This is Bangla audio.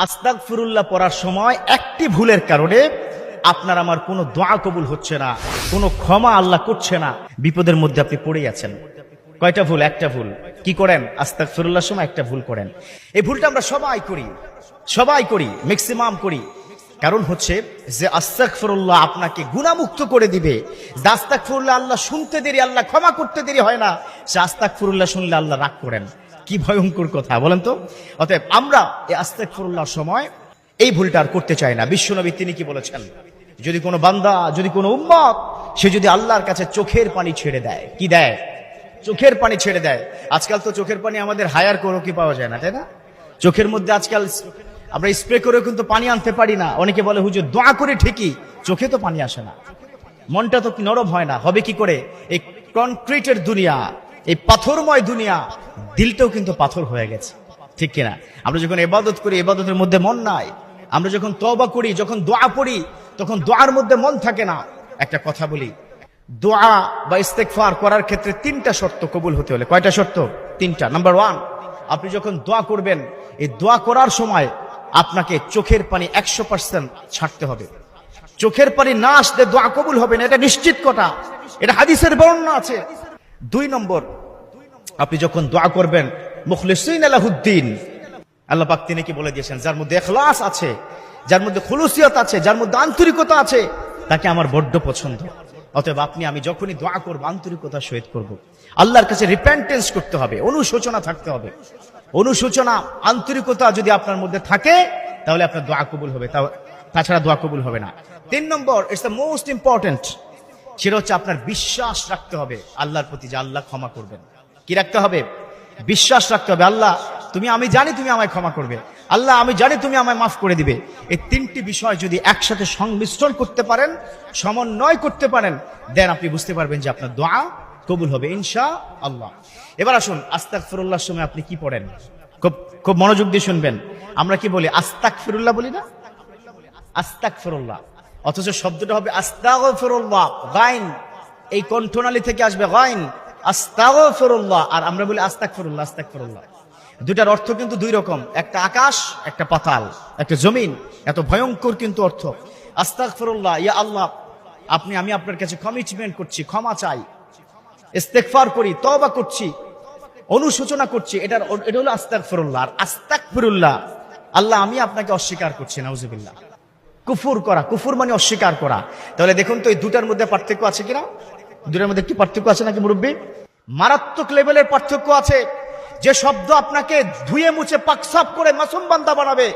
আস্তাগফিরুল্লাহ পড়ার সময় একটি ভুলের কারণে আপনার আমার কোনো দোয়া কবুল হচ্ছে না, কোনো ক্ষমা আল্লাহ করছে না, বিপদের মধ্যে আপনি পড়ে আছেন। কয়টা ভুল? একটা ভুল। কি করেন? আস্তাগফিরুল্লাহর সময় একটা ভুল করেন। এই ভুলটা আমরা সবাই করি, ম্যাক্সিমাম করি। কারণ হচ্ছে যে আস্তাগফিরুল্লাহ আপনাকে গুনাহমুক্ত করে দিবে। যে আস্তাগফিরুল্লাহ আল্লাহ শুনতে দেরি, আল্লাহ ক্ষমা করতে দেরি হয় না। সে আস্তাগফিরুল্লাহ শুনলে আল্লাহ রাগ করেন। কি ভয়ঙ্কর কথা বলেন তো। অতএব আমরা এই আস্তাগফিরুল্লাহর সময় এই ভুলটা আর করতে চাই না। বিশ্বনবী তিনি কি বলেছেন? যদি কোনো বান্দা, যদি কোনো উম্মত, সে যদি আল্লাহর কাছে চোখের পানি ছেড়ে দেয়, কি দেয়? চোখের পানি ছেড়ে দেয়। আজকাল তো চোখের পানি আমাদের হায়ার করেও কি পাওয়া যায় না, তাই না? চোখের মধ্যে আজকাল আমরা স্প্রে করেও কিন্তু পানি আনতে পারি না। অনেকে বলে হুজুর দোয়া করে ঠিকই, চোখে তো পানি আসে না, মনটা তো নরম হয় না। হবে কি করে? এই কনক্রিটের দুনিয়া, এই পাথরময় দুনিয়া, দিলটাও কিন্তু পাথর হয়ে গেছে, ঠিক কিনা? আমরা যখন ইবাদত করি, ইবাদতের মধ্যে মন নাই। আমরা যখন তওবা করি, যখন দোয়া পড়ি, তখন দোয়ার মধ্যে মন থাকে না। একটা কথা বলি, দোয়া বা ইস্তেগফার করার ক্ষেত্রে তিনটা শর্ত কবুল হতে হলে। কয়টা শর্ত? তিনটা। নাম্বার 1, আপনি যখন দোয়া করবেন, এই দোয়া করার সময় আপনাকে চোখের পানি 100% ছাড়তে হবে। চোখের পানি না আসলে দোয়া কবুল হবে না, এটা নিশ্চিত কথা, এটা হাদিসের বর্ণনা আছে। 2 নম্বর, আপনি যখন দোয়া করবেন মুখলিসিনা লাহুদ্দিন, আল্লাহ পাক তিনি কি বলে দিয়েছেন, যার মধ্যে ইখলাস আছে, যার মধ্যে খুলুসিয়ত আছে, যার মধ্যে আন্তরিকতা আছে, তাকে আমার বড্ড পছন্দ। অতএব আপনি আমি যখনই দোয়া করব আন্তরিকতার সহিত করব। আল্লাহর কাছে রিপেন্টেন্স করতে হবে, অনুশোচনা থাকতে হবে। অনুশোচনা, আন্তরিকতা যদি আপনার মধ্যে থাকে, তাহলে আপনার দোয়া কবুল হবে, তাছাড়া দোয়া কবুল হবে না। 3 নম্বর, ইটস দ্য মোস্ট ইম্পর্টেন্ট, সেটা হচ্ছে আপনার বিশ্বাস রাখতে হবে আল্লাহর প্রতি, যে আল্লাহ ক্ষমা করবেন। কি রাখতে হবে? বিশ্বাস রাখতে হবে। আল্লাহ আমি জানি তুমি আমায় ক্ষমা করবে, আল্লাহ আমি জানি তুমি আমায় মাফ করে দিবে। এই 3টি বিষয় যদি একসাথে সংমিশ্রণ করতে পারেন, সমন্বয় করতে পারেন, দেন আপনি বুঝতে পারবেন যে আপনার দোয়া কবুল হবে ইনশাআল্লাহ। এবার আসুন, আস্তাগফিরুল্লাহর সময় আপনি কি পড়েন? খুব মনোযোগ দিয়ে শুনবেন। আমরা কি বলি? আস্তাগফিরুল্লাহ বলি না? আস্তাগফিরুল্লাহ, অথচ শব্দটা হবে আস্তাগফিরুল্লাহ। গাইন, এই কণ্ঠনালী থেকে আসবে গাইন, আস্তাগফিরুল্লাহ। আর আমরা বলি আস্তাগফিরুল্লাহ, আস্তাগফিরুল্লাহ। দুটার অর্থ কিন্তু 2 রকম, একটা আকাশ, একটা পাতাল, একটা জমিন। এত ভয়ঙ্কর কিন্তু অর্থ। আস্তাগফিরুল্লাহ, ইয়া আল্লাহ, আমি আপনার কাছে কমিটমেন্ট করছি, ক্ষমা চাই, ইস্তেগফার করি, তওবা করছি, অনুশোচনা করছি, এটা হলো আস্তাগফিরুল্লাহ। আর আস্তাগফিরুল্লাহ, আল্লাহ আমি আপনাকে অস্বীকার করছি, নাউজুবিল্লাহ। কুফর করা, কুফর মানে অস্বীকার করা। তাহলে দেখুন তো এই দুটার মধ্যে পার্থক্য আছে কিনা? দুটার মধ্যে কি পার্থক্য আছে নাকি মুরব্বী? মারাত্মক লেভেলের পার্থক্য আছে। যে শব্দ আপনাকে ধুয়ে মুছে পাকসাফ করে মাসুম বান্দা বানাবে,